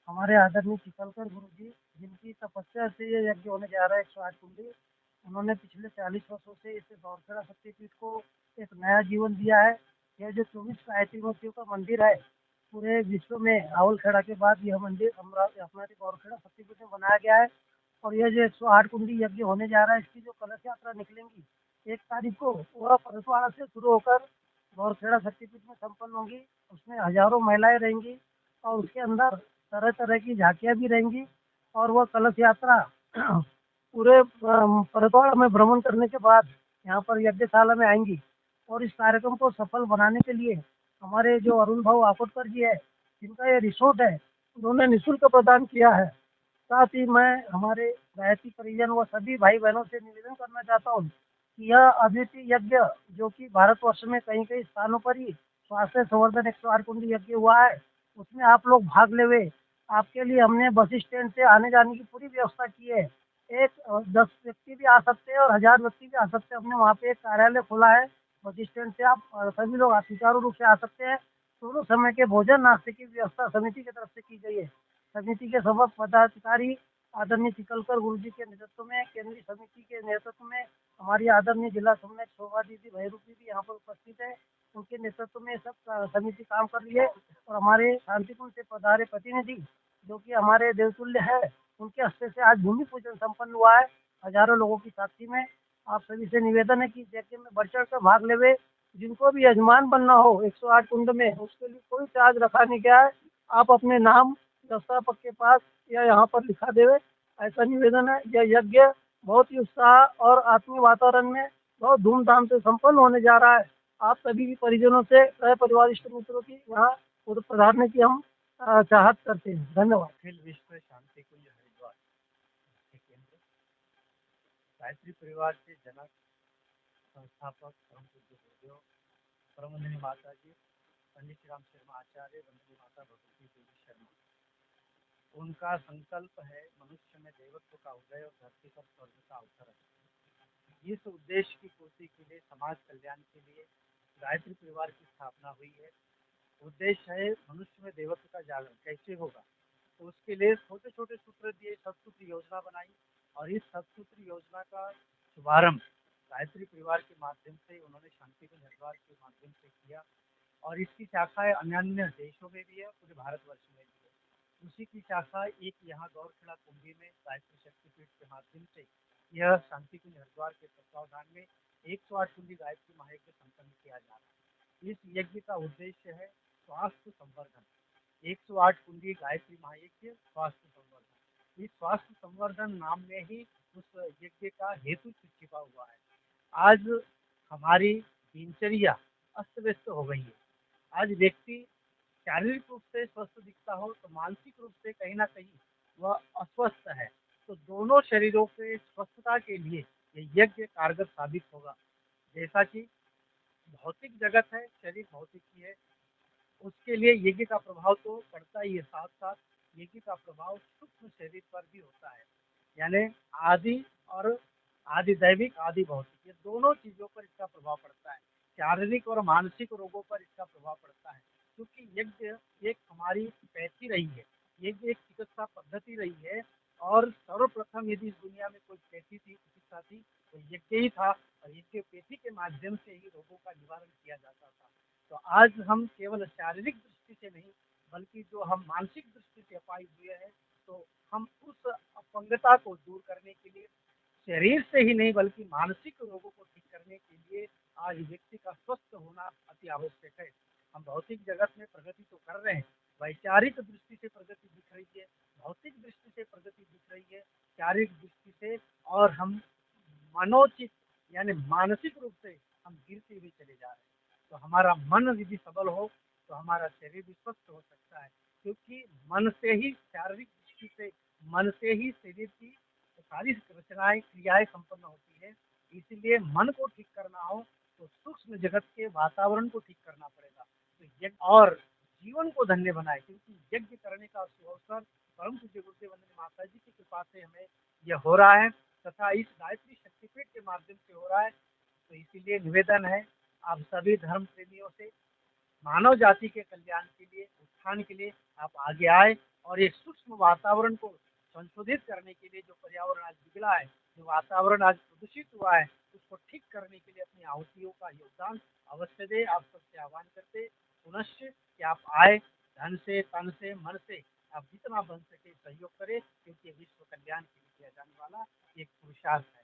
हमारे आदरणीय चिकलकर गुरु जी, जिनकी तपस्या से ये यज्ञ होने जा रहा है 108 कुंडी। उन्होंने पिछले 40 वर्षों से इस दौड़खेड़ा शक्तिपीठ को एक नया जीवन दिया है। यह जो 24 गायत्री मूर्तियों का मंदिर है, पूरे विश्व में रावलखेड़ा के बाद यह मंदिर हमारे दौड़खेड़ा शक्तिपीठ में बनाया गया है। और यह जो 108 कुंडी यज्ञ होने जा रहा है, इसकी जो कलश यात्रा निकलेंगी 1 तारीख को, वह परसवाड़ा से शुरू होकर दौड़खेड़ा शक्तिपीठ में संपन्न होंगी। उसमें हजारों महिलाएं रहेंगी और उसके अंदर तरह तरह की झांकियां भी रहेंगी। और वह कलश यात्रा पूरे परतवाड़ा में भ्रमण करने के बाद यहाँ पर यज्ञशाला में आएंगी। और इस कार्यक्रम को सफल बनाने के लिए हमारे जो अरुण भाऊ आकोटकर जी है, जिनका ये रिसोर्ट है, उन्होंने निःशुल्क प्रदान किया है। साथ ही मैं हमारे गायत्री परिजन व सभी भाई बहनों से निवेदन करना चाहता हूँ कि यह अद्वितीय यज्ञ, जो कि भारतवर्ष में कई कई स्थानों पर ही स्वास्थ्य संवर्धन 108 कुंडी यज्ञ हुआ है, उसमें आप लोग भाग लेवे। आपके लिए हमने बस स्टैंड से आने जाने की पूरी व्यवस्था की है। 10 व्यक्ति भी आ सकते हैं और 1000 व्यक्ति भी आ सकते हैं। हमने वहाँ पे एक कार्यालय खोला है बस स्टैंड से। आप सभी लोग सुचारू रूप से आ सकते हैं। दोनों समय के भोजन नाश्ते की व्यवस्था समिति की तरफ से की गई है। समिति के सब पदाधिकारी आदरणीय चिकलकर गुरु जी के नेतृत्व में, केंद्रीय समिति के नेतृत्व में हमारी आदरणीय जिला समन्वयक शोभा दीदी भैरूपी भी यहाँ पर उपस्थित है। उनके नेतृत्व में सब समिति काम कर रही है। और हमारे शांतिकुंज से पधारे प्रतिनिधि, जो कि हमारे देवतुल्य है, उनके हस्ते से आज भूमि पूजन संपन्न हुआ है हजारों लोगों की साक्षी में। आप सभी से निवेदन है कि यज्ञ में बढ़ चढ़ कर भाग लेवे। जिनको भी यजमान बनना हो 108 कुंड में, उसके लिए कोई चार्ज रखा नहीं गया है। आप अपने नाम व्यवस्थापक के पास या यहाँ पर लिखा देवे, ऐसा निवेदन है। यह यज्ञ बहुत ही उत्साह और आत्मीय वातावरण में बहुत धूमधाम से संपन्न होने जा रहा है। आप सभी की परिजनों से, सह परिवार इष्ट मित्रों की यहाँ पधारने की हम चाहत करते हैं। धन्यवाद। अखिल विश्व शांति कुंज हरिद्वार के केंद्र गायत्री परिवार के जनक, संस्थापक, परम पूज्य गुरुदेव परमवंदनीय माता जी पंडित श्री राम शर्मा आचार्य, वंदनीय माता भगवती देवी शर्मा। उनका संकल्प है मनुष्य में देवत्व का उदय और धरती पर स्वर्ग का अवतरण। इस उद्देश्य की पूर्ति के लिए, समाज कल्याण के लिए गायत्री परिवार की स्थापना हुई है। उद्देश्य है मनुष्य में देवत्व का जागरण कैसे होगा, तो उसके लिए छोटे छोटे सूत्र दिए, सतसूत्र योजना बनाई। और इस सतसूत्र योजना का शुभारंभ गायत्री परिवार के माध्यम से उन्होंने शांतिकुंज हरिद्वार के माध्यम से किया। और इसकी शाखाएं अन्य देशों में भी है, पूरे भारतवर्ष में भी है। उसी की शाखा एक यहाँ दौड़खेड़ा कुंडी में गायत्री शक्तिपीठ के माध्यम से यह शांतिकुंज हरिद्वार के तत्वावधान में 108 कुंडी गायत्री महायज्ञ संपन्न किया जा रहा है। इस यज्ञ का उद्देश्य है स्वास्थ्य संवर्धन। 108 कुंडी गायत्री महायज्ञ स्वास्थ्य संवर्धन। इस स्वास्थ्य संवर्धन नाम में ही उस यज्ञ का हेतु छिपा हुआ है। आज हमारी दिनचर्या अस्त व्यस्त हो गई है। आज व्यक्ति शारीरिक रूप से स्वस्थ दिखता हो तो मानसिक रूप से कहीं ना कहीं वह अस्वस्थ है। तो दोनों शरीरों के स्वस्थता के लिए ये यज्ञ कारगर साबित होगा। जैसा कि भौतिक जगत है, शरीर भौतिक ही है, उसके लिए यज्ञ का प्रभाव तो पड़ता ही है, साथ साथ यज्ञ का प्रभाव सूक्ष्म शरीर पर भी होता है। यानी आदि और आदि दैविक, आदि भौतिक, ये दोनों चीजों पर इसका प्रभाव पड़ता है। शारीरिक और मानसिक रोगों पर इसका प्रभाव पड़ता है। क्योंकि यज्ञ एक हमारी पैथी रही है, यज्ञ एक चिकित्सा पद्धति रही है। और सर्वप्रथम यदि इस दुनिया में कोई पैथी थी, चिकित्सा थी, तो यज्ञ ही था। और यज्ञ पैथी के माध्यम से ही रोगों का निवारण किया जाता था। तो आज हम केवल शारीरिक दृष्टि से नहीं, बल्कि जो हम मानसिक दृष्टि से अपाहिज हुए हैं, तो हम उस अपंगता को दूर करने के लिए शरीर से ही नहीं बल्कि मानसिक रोगों को ठीक करने के लिए आज व्यक्ति का स्वस्थ होना अति आवश्यक है। हम भौतिक जगत में प्रगति तो कर रहे हैं, वैचारिक दृष्टि से प्रगति दिख रही है, भौतिक दृष्टि से प्रगति दिख रही है, शारीरिक दृष्टि से। और हम मनोचित यानी मानसिक रूप से हम गिरते हुए चले जा रहे हैं। तो हमारा मन यदि सबल हो तो हमारा शरीर भी स्वस्थ हो सकता है। क्योंकि मन से ही, शारीरिक दृष्टि से मन से ही शरीर की सारी रचनाएं, क्रियाएं संपन्न होती है। इसलिए मन को ठीक करना हो तो सूक्ष्म जगत के वातावरण को ठीक करना पड़ेगा। तो यज्ञ और जीवन को धन्य बनाए, क्योंकि यज्ञ करने का अवसर परम पूज्य गुरुदेव वंदनीय माता जी की कृपा से हमें यह हो रहा है, तथा इस गायत्री शक्तिपीठ के माध्यम से हो रहा है। तो इसीलिए निवेदन है आप सभी धर्म प्रेमियों से मानव जाति के कल्याण के लिए, उत्थान के लिए आप आगे आए और ये सूक्ष्म वातावरण को संशोधित करने के लिए, जो पर्यावरण आज बिगड़ा है, जो वातावरण आज प्रदूषित हुआ है, उसको ठीक करने के लिए अपनी आहुतियों का योगदान अवश्य दे। आप सबसे आह्वान करते पुनश्च कि आप आए, धन से, तन से, मन से आप जितना बन सके सहयोग करें, क्योंकि विश्व कल्याण के लिए किया जाने वाला एक पुरुषार्थ है।